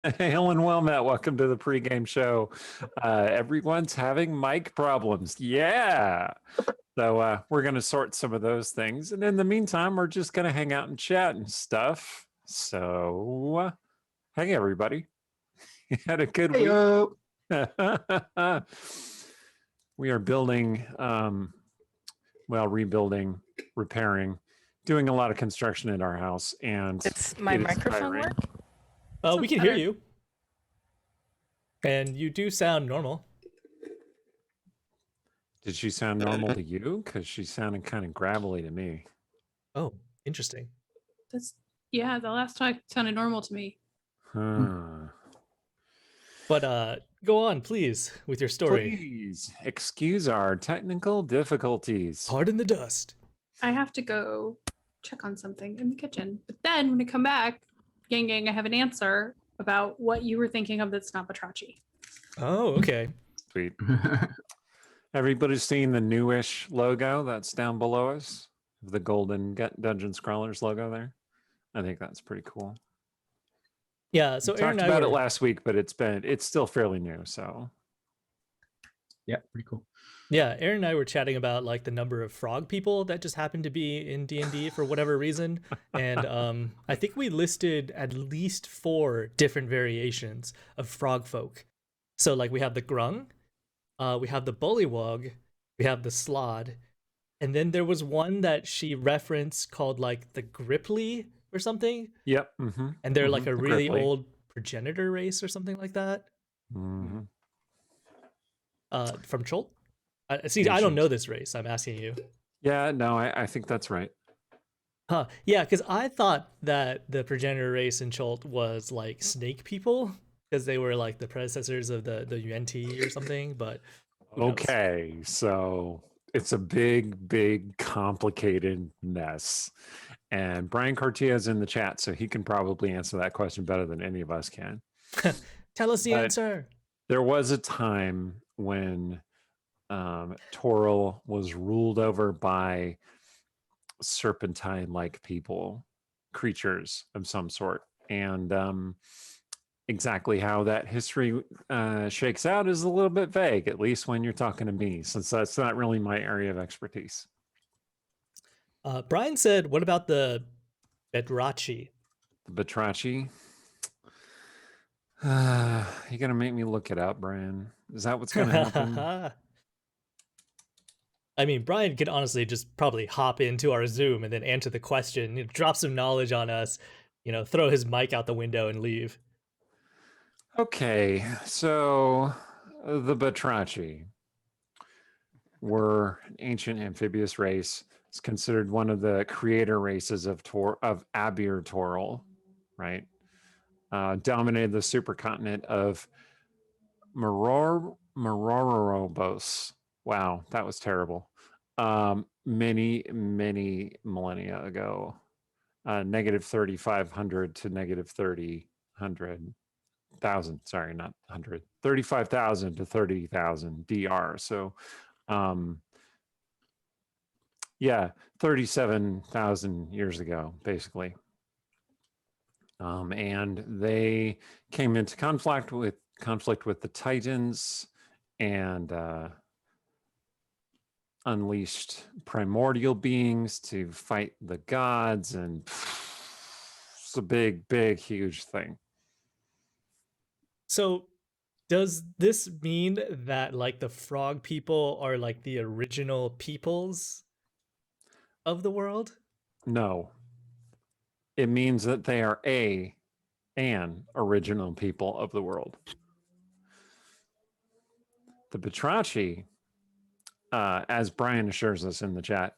Hail and well met. Welcome to the pregame show. Everyone's having mic problems. Yeah. So we're going to sort some of those things. And in the meantime, we're just going to hang out and chat and stuff. So, hey, everybody. You had a good week. We are building, rebuilding, repairing, doing a lot of construction at our house. And It's my microphone work? We can hear you. And you do sound normal. Did she sound normal to you? Because she sounded kind of gravelly to me. Oh, interesting. The last talk sounded normal to me. But go on, please, with your story. Please excuse our technical difficulties. Pardon the dust. I have to go check on something in the kitchen. But then when I come back, gang, I have an answer about what you were thinking of that's not Batrachi. Oh, okay. Sweet. Everybody's seen the newish logo that's down below us? The golden Dungeon Scrawlers logo there? I think that's pretty cool. Yeah, so we Aaron talked and I about it last week, but it's still fairly new, so. Yeah, pretty cool. Yeah, Aaron and I were chatting about like the number of frog people that just happened to be in D&D for whatever reason. And I think we listed at least 4 different variations of frog folk. So like we have the grung, we have the bullywug, we have the slod, and then there was one that she referenced called like the gripply or something. Yep. Mm-hmm. And they're like a really gripply. old progenitor race or something like that. Mm-hmm. From Cholt? See, I don't know this race. I'm asking you. Yeah, no, I think that's right. Huh. Yeah, because I thought that the progenitor race in Cholt was like snake people, because they were like the predecessors of the UNT or something, but okay, so it's a big, complicated mess. And Brian Cartia is in the chat, so he can probably answer that question better than any of us can. Tell us the answer. There was a time when Toril was ruled over by serpentine-like creatures of some sort. And exactly how that history shakes out is a little bit vague, at least when you're talking to me, since that's not really my area of expertise. Brian said, what about the Batrachi? The Batrachi? You're going to make me look it up, Brian. Is that what's going to happen? I mean, Brian could honestly just probably hop into our Zoom and then answer the question, drop some knowledge on us, throw his mic out the window and leave. Okay, so the Batrachi were an ancient amphibious race. It's considered one of the creator races of Abir Toril, right? Dominated the supercontinent of Mororobos. Wow, that was terrible. Many millennia ago. Negative 3,500 to negative 30,000. Sorry, not 100. 35,000 to 30,000 DR. So, 37,000 years ago, basically. And they came into conflict with the Titans and unleashed primordial beings to fight the gods, and it's a big, huge thing. So does this mean that like the frog people are like the original peoples of the world? No. It means that they are an original people of the world. The Batrachi, as Brian assures us in the chat,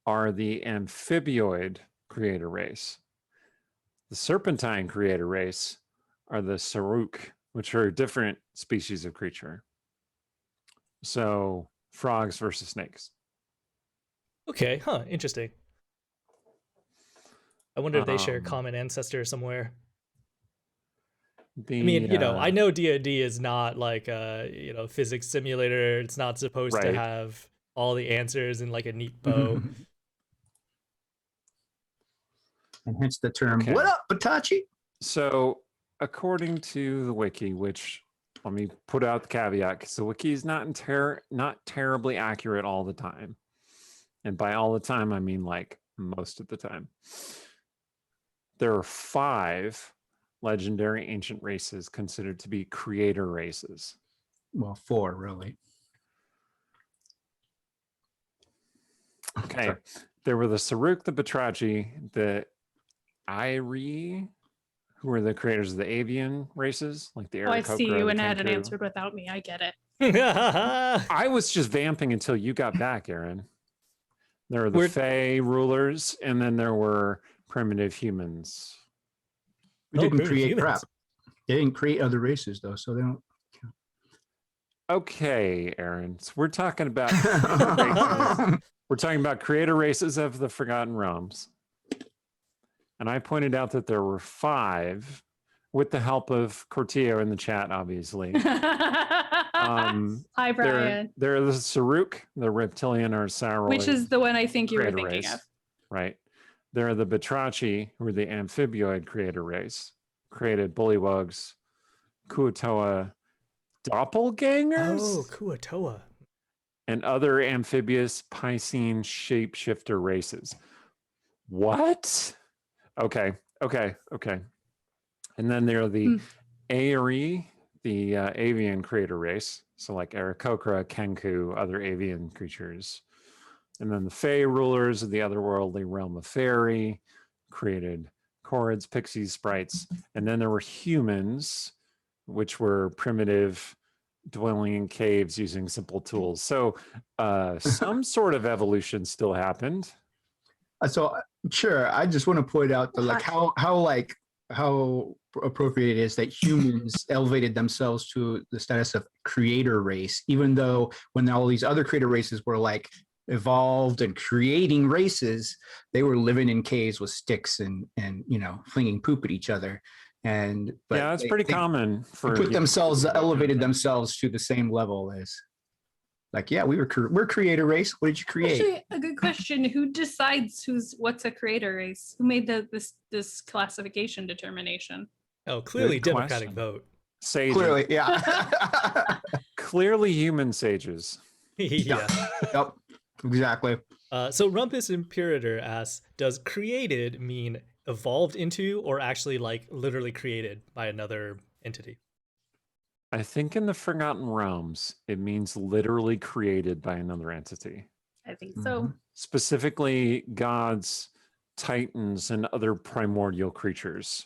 are the amphibioid creator race. The serpentine creator race are the Saruk, which are a different species of creature. So frogs versus snakes. Okay, interesting. I wonder if they share a common ancestor somewhere. I mean, I know D&D is not like a physics simulator. It's not supposed to have all the answers in like a neat bow. And hence the term, what up, Batrachi? So according to the wiki, which let me put out the caveat because the wiki is not terribly accurate all the time. And by all the time, I mean like most of the time. There are 5 legendary ancient races considered to be creator races. Well, 4 really. Okay. Sorry. There were the Saruk, the Batrachi, the Airi, who were the creators of the avian races, like the Oh, I Aarakocra, see you the and hadn't Kenku. answered without me. I get it. I was just vamping until you got back, Aaron. There were the We're- Fae rulers, and then there were primitive humans. We Oh, didn't primitive create humans. crap. They didn't create other races though, so they don't. Okay, Aaron. So we're talking about races. We're talking about creator races of the Forgotten Realms. And I pointed out that there were 5, with the help of Cortillo in the chat, obviously. Hi, Brian. There are the Saruk, the reptilian or sauroid. Which is the one I think you were creator thinking race, of. right? There are the Batrachi, who are the amphibioid creator race, created bullywugs, Kuatoa doppelgangers, Oh, Kuatoa. and other amphibious Piscine shapeshifter races. What? Okay. And then there are the Aeri, the avian creator race. So like Aarakocra, Kenku, other avian creatures. And then the Fae rulers of the otherworldly realm of fairy created Chorids, pixies, sprites. And then there were humans, which were primitive, dwelling in caves using simple tools. So some sort of evolution still happened. So sure, I just want to point out that like how appropriate it is that humans elevated themselves to the status of creator race, even though when all these other creator races were like evolved and creating races, they were living in caves with sticks and flinging poop at each other. But yeah, that's pretty common for put themselves, elevated themselves to the same level as like, yeah, we're creator race. What did you create? Actually, a good question. Who decides what's a creator race? Who made this classification determination? Oh, clearly Good democratic question. vote. Sages. Clearly, yeah. Clearly human sages. Yeah. Yep, exactly. So Rumpus Imperator asks, does created mean evolved into or actually like literally created by another entity? I think in the Forgotten Realms, it means literally created by another entity. I think so. Specifically, gods, titans, and other primordial creatures.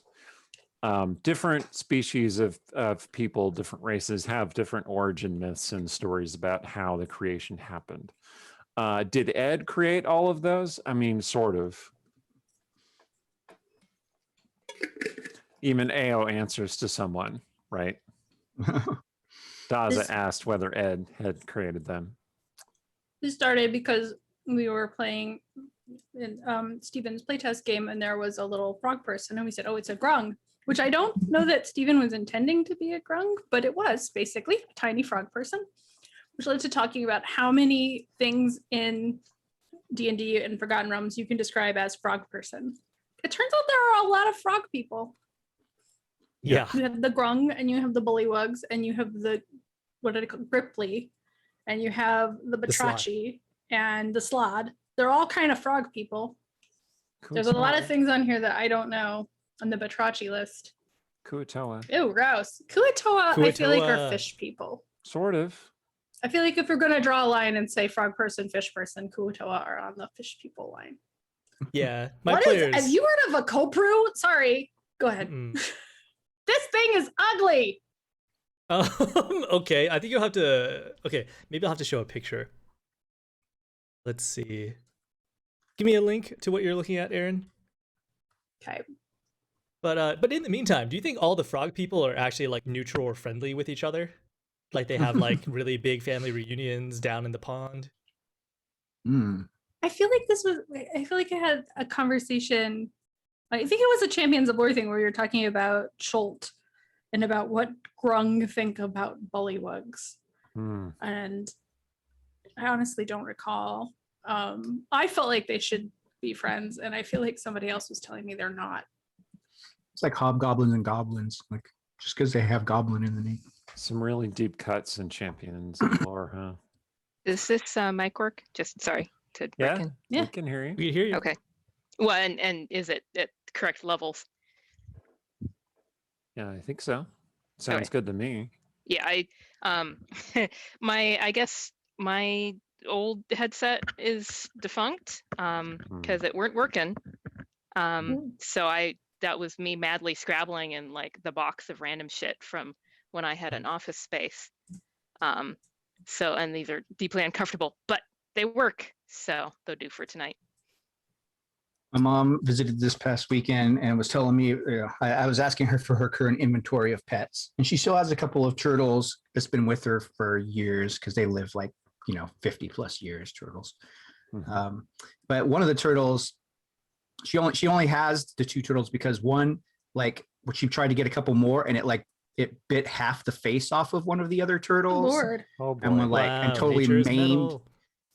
Different species of people, different races have different origin myths and stories about how the creation happened. Did Ed create all of those? I mean, sort of. Even Ao answers to someone, right? Daza asked whether Ed had created them. This started because we were playing in Steven's playtest game, and there was a little frog person, and we said, "Oh, it's a grung," which I don't know that Steven was intending to be a grung, but it was basically a tiny frog person, which led to talking about how many things in D&D and Forgotten Realms you can describe as frog person. It turns out there are a lot of frog people. Yeah. You have the grung, and you have the bullywugs, and you have the Gripply, and you have the Batrachi and the Slod. They're all kind of frog people. There's a lot of things on here that I don't know on the Batrachi list. Kuatoa. Ew, gross. Kuatoa, I feel like are fish people. Sort of. I feel like if we're going to draw a line and say frog person, fish person, Kuatoa are on the fish people line. Yeah. Have you heard of a Kopru? Sorry. Go ahead. This thing is ugly. Okay, I think you'll have to. Okay, maybe I'll have to show a picture. Let's see. Give me a link to what you're looking at, Aaron. Okay. But in the meantime, do you think all the frog people are actually like neutral or friendly with each other? Like they have like really big family reunions down in the pond? I feel like I had a conversation. I think it was a Champions of War thing where you're talking about Cholt and about what grung think about bullywugs. And I honestly don't recall. I felt like they should be friends, and I feel like somebody else was telling me they're not. It's like hobgoblins and goblins, like just because they have goblin in the name. Some really deep cuts in Champions lore, huh? Does this mic work? Just sorry to break Yeah, in. Yeah. we can hear you. We can hear you. Okay. Well, and is it at correct levels? Yeah, I think so. Sounds Okay. good to me. Yeah, I guess my old headset is defunct because it weren't working. So that was me madly scrabbling in like the box of random shit from when I had an office space. So, and these are deeply uncomfortable, but they work, so they'll do for tonight. My mom visited this past weekend and was telling me, I was asking her for her current inventory of pets. And she still has a couple of turtles that's been with her for years because they live like, 50 plus years, turtles. Mhm. But one of the turtles, she only has the two turtles because one, like, she tried to get a couple more and it bit half the face off of one of the other Oh, turtles. Lord. Oh boy! And and totally nature's maimed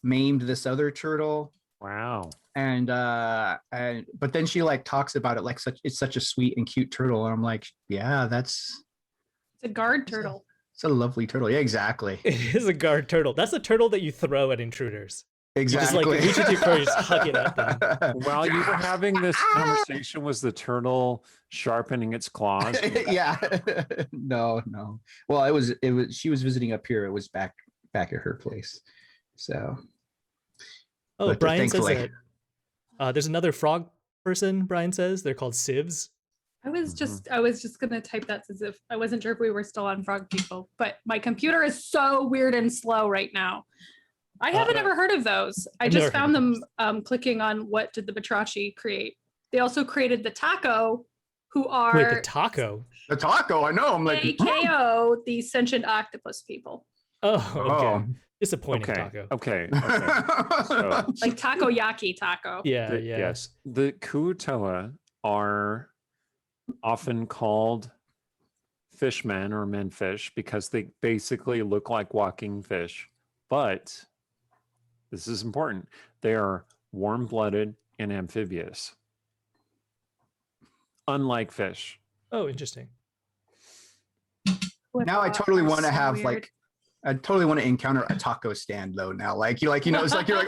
metal. this other turtle. Wow. And but then she like talks about it like it's such a sweet and cute turtle, and I'm like, yeah, it's It's a guard turtle. a lovely turtle. Yeah, exactly. It is a guard turtle. That's a turtle that you throw at intruders. Exactly. reach into your fur, you just hug it up and- While you were having this conversation, was the turtle sharpening its claws? Yeah. No. Well, it was she was visiting up here. It was back at her place. So Oh, But, Brian says thankfully- that there's another frog person, Brian says. They're called civs. I was just gonna type that as if I wasn't sure if we were still on Frog People, but my computer is so weird and slow right now. I haven't ever heard of those. I I've just never found heard of them clicking on what did the Batrachi create. They also created the Taco, who are Wait, the taco? the taco, I know. I'm like, they KO the sentient octopus people. Oh, okay. Oh. Disappointing Okay. taco. Okay. So, Like takoyaki taco. Yeah, yeah. Yes, the Kuutoa are often called fishmen or menfish because they basically look like walking fish. But this is important. They are warm-blooded and amphibious, unlike fish. Oh, interesting. Now I totally want to So have weird. like I totally want to encounter a taco stand though now. It's like you're like,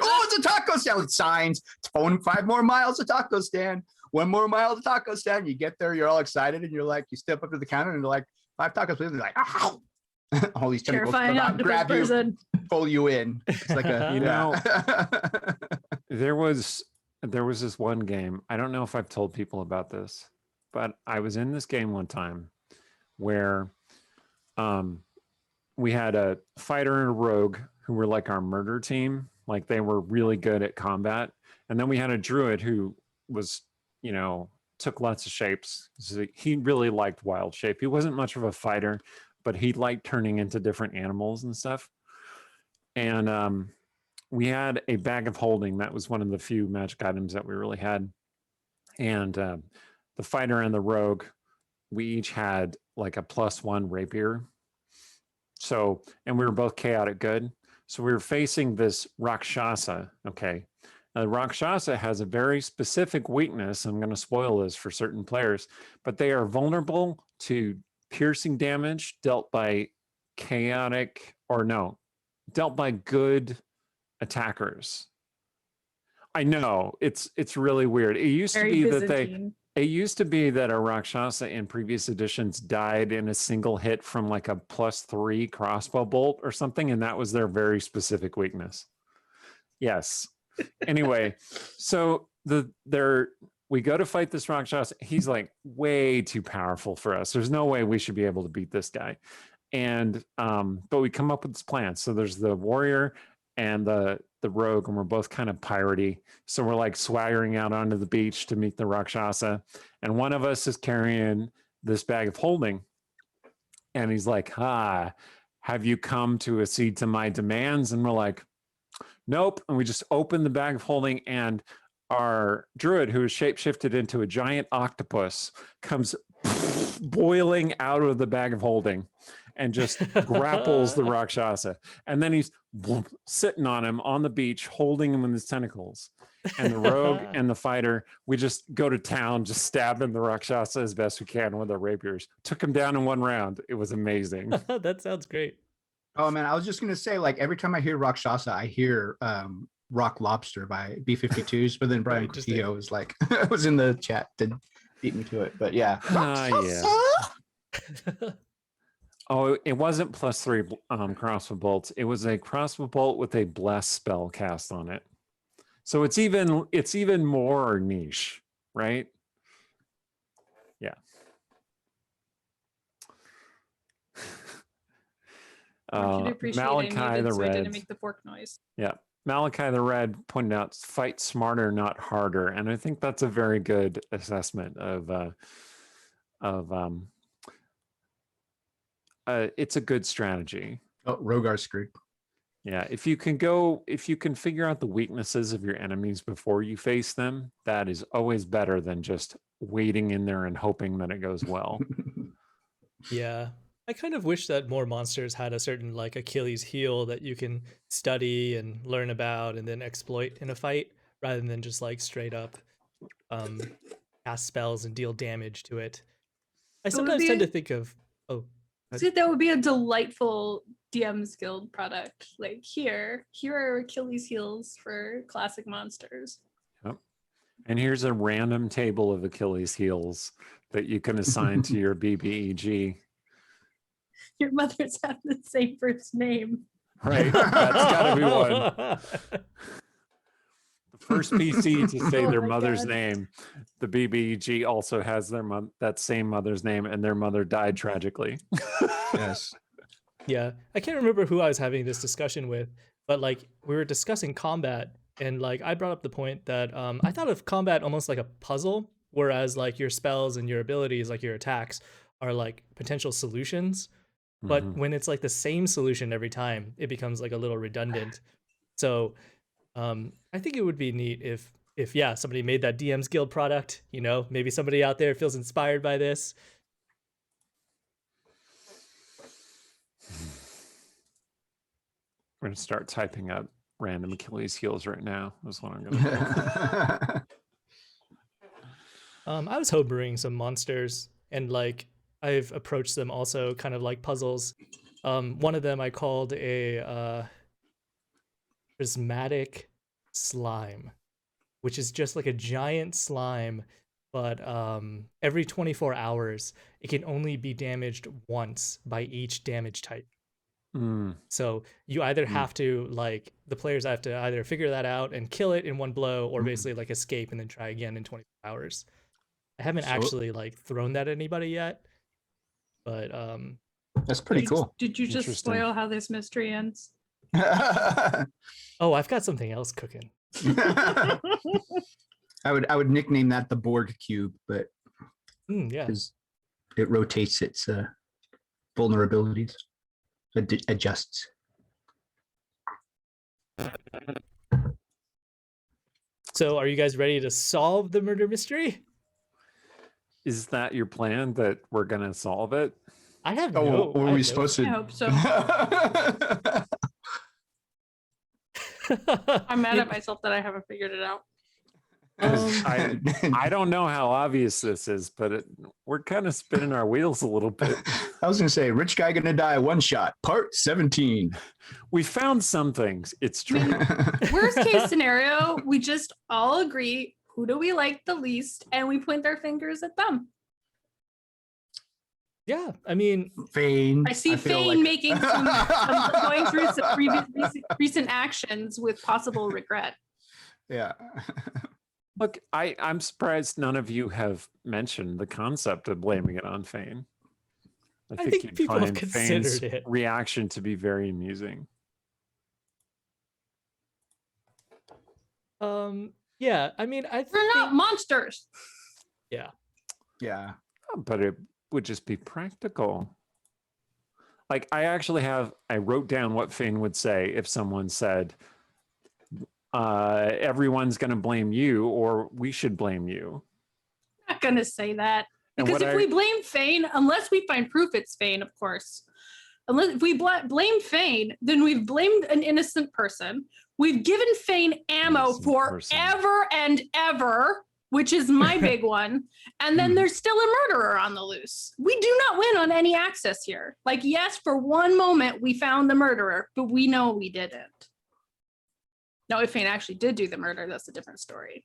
oh, it's a taco stand with signs. It's 5 more miles to taco stand. 1 more mile to taco stand. You get there, you're all excited, and you're like, you step up to the counter and they're like, 5 tacos, please. They're like, ow. All these tentacles Terrifying come out, octopus grab you, person. pull you in. It's like a You know, There was this one game. I don't know if I've told people about this, but I was in this game one time where we had a fighter and a rogue who were like our murder team. Like they were really good at combat. And then we had a druid who was, took lots of shapes. So he really liked wild shape. He wasn't much of a fighter, but he liked turning into different animals and stuff. And we had a bag of holding. That was one of the few magic items that we really had. And the fighter and the rogue, we each had like a +1 rapier. So, and we were both chaotic good. So we were facing this Rakshasa. Okay. Now, the Rakshasa has a very specific weakness. I'm going to spoil this for certain players, but they are vulnerable to piercing damage dealt by dealt by good attackers. I know it's really weird. It used Very to be Byzantine. it used to be that a Rakshasa in previous editions died in a single hit from like a +3 crossbow bolt or something, and that was their very specific weakness. Yes. Anyway, so we go to fight this Rakshasa. He's like way too powerful for us. There's no way we should be able to beat this guy. And but we come up with this plan. So there's the warrior and the rogue, and we're both kind of piratey. So we're like swaggering out onto the beach to meet the Rakshasa. And one of us is carrying this bag of holding. And he's like, have you come to accede to my demands? And we're like, nope. And we just open the bag of holding, and our druid, who is shapeshifted into a giant octopus, comes boiling out of the bag of holding and just grapples the Rakshasa. And then he's sitting on him on the beach, holding him in his tentacles. And the rogue and the fighter, we just go to town, just stabbing the Rakshasa as best we can with our rapiers. Took him down in one round. It was amazing. That sounds great. Oh man, I was just gonna say, like every time I hear Rakshasa, I hear Rock Lobster by B-52s, but then Brian Interesting. Castillo was like was in the chat to beat me to it. But yeah. Yeah. Oh, it wasn't +3 crossbow bolts. It was a crossbow bolt with a bless spell cast on it. So it's even more niche, right? Yeah. I want you to appreciate I Malachi muted the so I didn't Red. make the fork noise. Yeah. Malachi the Red pointed out, fight smarter, not harder. And I think that's a very good assessment of it's a good strategy. Oh, Rogar's screwed. Yeah, if you can figure out the weaknesses of your enemies before you face them, that is always better than just waiting in there and hoping that it goes well. Yeah. I kind of wish that more monsters had a certain like Achilles heel that you can study and learn about and then exploit in a fight rather than just like straight up cast spells and deal damage to it. I sometimes tend to think of See, that would be a delightful DM's Guild product. Like here are Achilles heels for classic monsters. Yep. And here's a random table of Achilles heels that you can assign to your BBEG. Your mothers have the same first name. Right, that's gotta be one. The first PC to say Oh their my mother's God. name. The BBEG also has that same mother's name, and their mother died tragically. Yes. Yeah, I can't remember who I was having this discussion with, but like we were discussing combat, and like I brought up the point that I thought of combat almost like a puzzle, whereas like your spells and your abilities, like your attacks, are like potential solutions. But Mhm. when it's like the same solution every time, it becomes like a little redundant. So I think it would be neat if yeah, somebody made that DM's Guild product, you know, maybe somebody out there feels inspired by this. I'm gonna start typing up random Achilles heels right now. That's what I'm gonna do. I was homebrewing some monsters, and like I've approached them also kind of like puzzles. One of them I called a prismatic slime, which is just like a giant slime, but every 24 hours it can only be damaged once by each damage type. Mm. So you either have to like the players have to either figure that out and kill it in one blow, or basically like escape and then try again in 24 hours. I haven't actually like thrown that at anybody yet, but That's pretty cool. Did you just Interesting. spoil how this mystery ends? oh, I've got something else cooking. I would nickname that the Borg cube, but Yeah. because it rotates its vulnerabilities, adjusts. So are you guys ready to solve the murder mystery? Is that your plan, that we're gonna solve it? I have Oh, no. were I we have supposed I to? hope so. no- I'm mad at myself that I haven't figured it out. 'Cause I don't know how obvious this is, but we're kind of spinning our wheels a little bit. I was gonna say, rich guy gonna die one shot, part 17. We found some things. It's true. Worst case scenario, we just all agree who do we like the least, and we point our fingers at them. Yeah, I mean, Fane. I see feel Fane like- making some going through some recent actions with possible regret. Yeah. Look, I'm surprised none of you have mentioned the concept of blaming it on Fane. I think you'd people have find considered Fane's it. reaction to be very amusing. yeah, I mean, I We're not think monsters. Yeah. But it would just be practical. Like I wrote down what Fane would say if someone said, everyone's going to blame you, or we should blame you. I'm not gonna say that. And Because what if we blame Fane, unless we find proof it's Fane, of course, unless if we blame Fane, then we've blamed an innocent person. We've given Fane ammo Innocent forever person. and ever, which is my big one. And then Hmm. there's still a murderer on the loose. We do not win on any access here. Like, yes, for one moment we found the murderer, but we know we didn't. Now, if Fane actually did do the murder, that's a different story.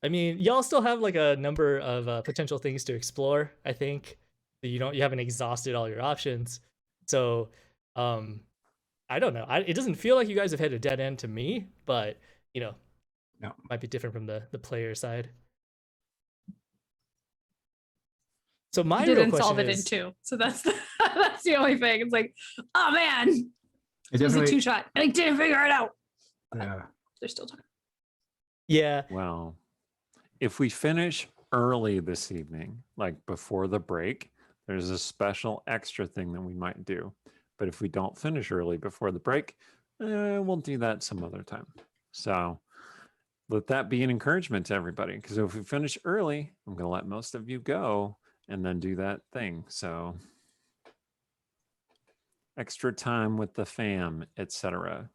I mean, y'all still have like a number of potential things to explore. I think you haven't exhausted all your options. So, I don't know. It doesn't feel like you guys have hit a dead end to me, but No. might be different from the player side. So my real Didn't question solve it in is, 2, so that's that's the only thing. It's like, oh man, It it was a definitely, 2-shot, and I didn't figure it out. yeah. There's still time. yeah, Well, if we finish early this evening, like before the break, there's a special extra thing that we might do. But if we don't finish early before the break, we'll do that some other time. So let that be an encouragement to everybody. Because if we finish early, I'm going to let most of you go and then do that thing. So extra time with the fam, etc.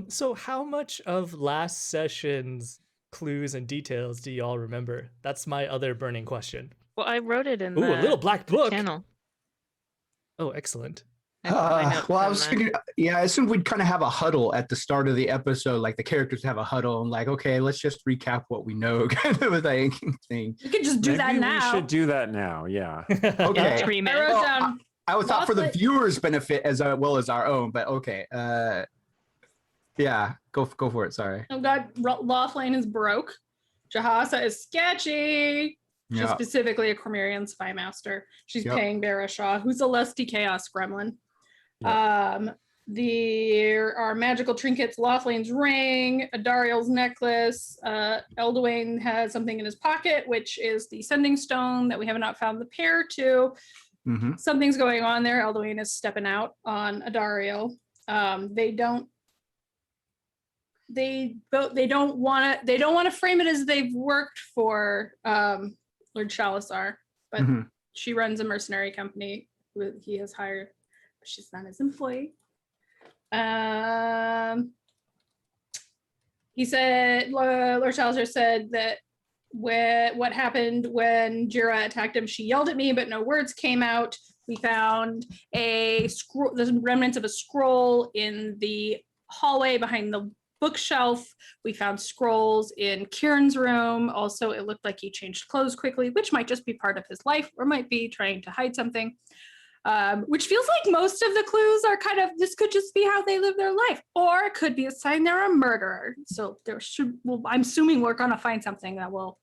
So how much of last session's clues and details do y'all remember? That's my other burning question. Well, I wrote it in Ooh, a little black book. channel. Oh, excellent. I put my notes Well, I in was the- thinking, yeah, I assumed we'd kind of have a huddle at the start of the episode, like the characters have a huddle and like, okay, let's just recap what we know, kind of a thing. We could just do that Maybe now. we should do that now. Yeah. Okay. in 3 I minutes. wrote Well, down. I thought for the Lost it. viewers' benefit as well as our own, but okay. Yeah, go for it. Sorry. Oh god, Laughlane is broke. Jahasa is sketchy. She's Yeah. specifically a Cormyrean spy master. She's Yep. paying Barashaw, who's a lusty chaos gremlin. There are magical trinkets, Laughlane's ring, Adariel's necklace. Elduane has something in his pocket, which is the sending stone that we have not found the pair to. Hmm. Something's going on there. Elduane is stepping out on Adariel. They don't want to frame it as they've worked for Lord Shalazar, but Mhm. she runs a mercenary company he has hired, but she's not his employee. He said, Lord Shalazar said that what happened when Jira attacked him, she yelled at me, but no words came out. We found the remnants of a scroll in the hallway behind the bookshelf. We found scrolls in Kieran's room. Also, it looked like he changed clothes quickly, which might just be part of his life or might be trying to hide something. Which feels like most of the clues are kind of, this could just be how they live their life, or it could be a sign they're a murderer. So I'm assuming we're gonna find something that will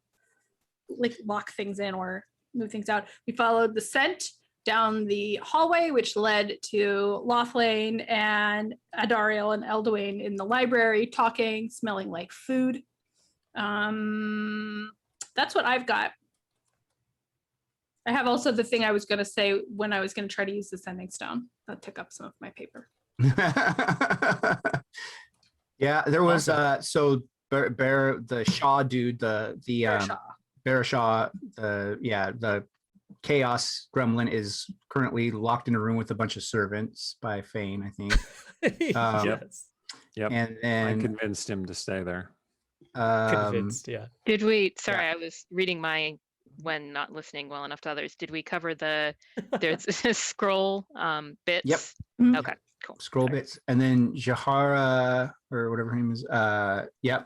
like lock things in or move things out. We followed the scent down the hallway, which led to Laughlane and Adariel and Elduane in the library talking, smelling like food. That's what I've got. I have also the thing I was going to say when I was going to try to use the sending stone. That took up some of my paper. Yeah, there was Awesome. so the Shaw dude, the Barshaw. Barashaw, the chaos gremlin is currently locked in a room with a bunch of servants by Fane, I think. Yes. Yep. And I then convinced him to stay there. Convinced, yeah. Did we? Sorry, I was reading when not listening well enough to others. Did we cover there's a scroll bits? Yep. Mhm. Okay, cool. scroll Sorry. bits, and then Jahara or whatever her name is,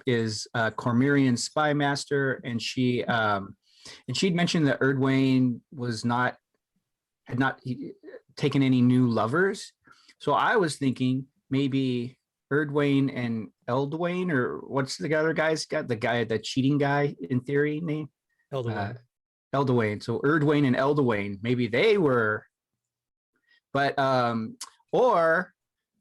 is a Cormyrean spy master, and she'd mentioned that Erdwayne had not taken any new lovers. So I was thinking maybe Erdwayne and Elduane, or what's the other guy's got, the cheating guy in theory name? Elduane. Elduane. So Erdwayne and Elduane, maybe they were, but or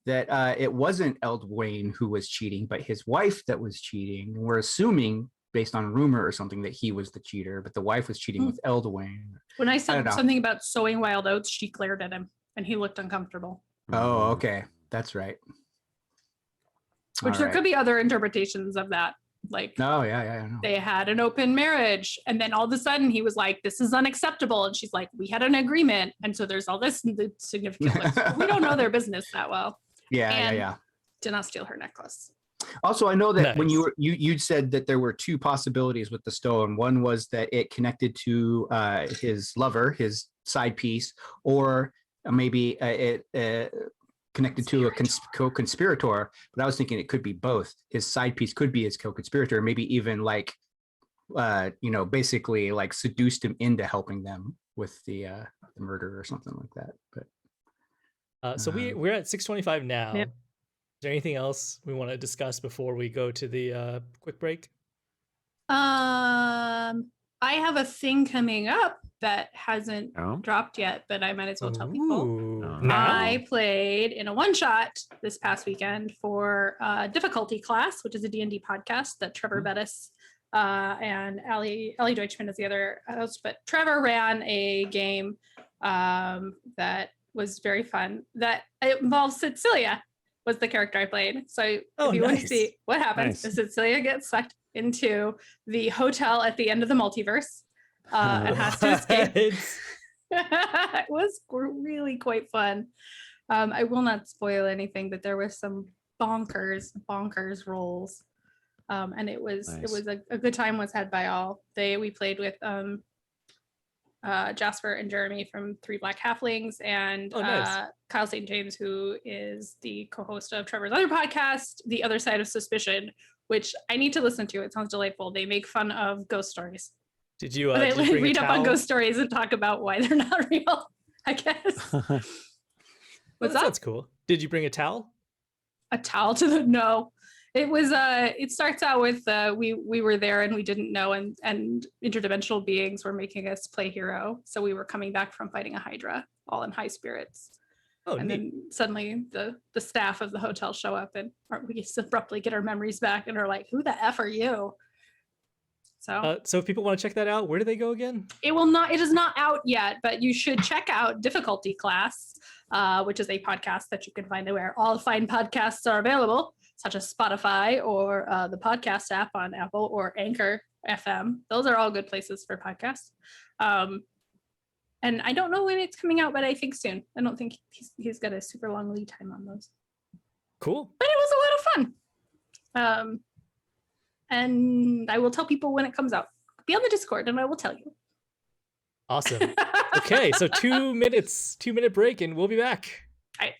that it wasn't Elduane who was cheating, but his wife that was cheating. We're assuming based on rumor or something that he was the cheater, but the wife was cheating with Elduane. When I don't said know. something about sowing wild oats, she glared at him and he looked uncomfortable. Oh, Mhm. okay. That's right. Which All there right. could be other interpretations of that. Like I know. they had an open marriage, and then all of a sudden he was like, this is unacceptable, and she's like, we had an agreement, and so there's all this significant like, we don't know their business that well. And did not steal her necklace. Also, I know that when Nice. you'd said that there were two possibilities with the stone. One was that it connected to his lover, his side piece, or maybe it connected to a co-conspirator. But I was thinking it could be both. His side piece could be his co-conspirator, maybe even like basically like seduced him into helping them with the murder or something like that. But So we're at 6:25 now. Yep. Is there anything else we want to discuss before we go to the quick break? I have a thing coming up that hasn't Oh. dropped yet, but I might as well tell people. Ooh, No. I played in a one-shot this past weekend for Difficulty Class, which is a D&D podcast that Trevor Bettis and Ellie Deutschman is the other host. But Trevor ran a game that was very fun. That it involves Cecilia, was the character I played. So if you want to nice. see what happens, Nice. is Cecilia gets sucked into the hotel at the end of the multiverse and has to escape. What? It was really quite fun. I will not spoil anything, but there was some bonkers rolls, and it was Nice. a good time was had by all. We played with Jasper and Jeremy from Three Black Halflings, and Oh, nice. Kyle St. James, who is the co-host of Trevor's other podcast, The Other Side of Suspicion, which I need to listen to. It sounds delightful. They make fun of ghost stories. Did you, They did you bring a read up on towel? ghost stories and talk about why they're not real, I guess. Oh, What's that up? sounds cool. Did you bring a towel? A towel to the no. It was it starts out with we were there and we didn't know, and interdimensional beings were making us play hero. So we were coming back from fighting a Hydra, all in high spirits. Oh, And neat. then suddenly the staff of the hotel show up, and we just abruptly get our memories back and are like, who the F are you? So So if people want to check that out, where do they go again? it is not out yet, but you should check out Difficulty Class, which is a podcast that you can find where all fine podcasts are available, such as Spotify or the podcast app on Apple or Anchor FM. Those are all good places for podcasts. And I don't know when it's coming out, but I think soon. I don't think he's got a super long lead time on those. Cool. But it was a lot of fun. And I will tell people when it comes out. Be on the Discord and I will tell you. Awesome. Okay, so 2 minute break and we'll be back. All right.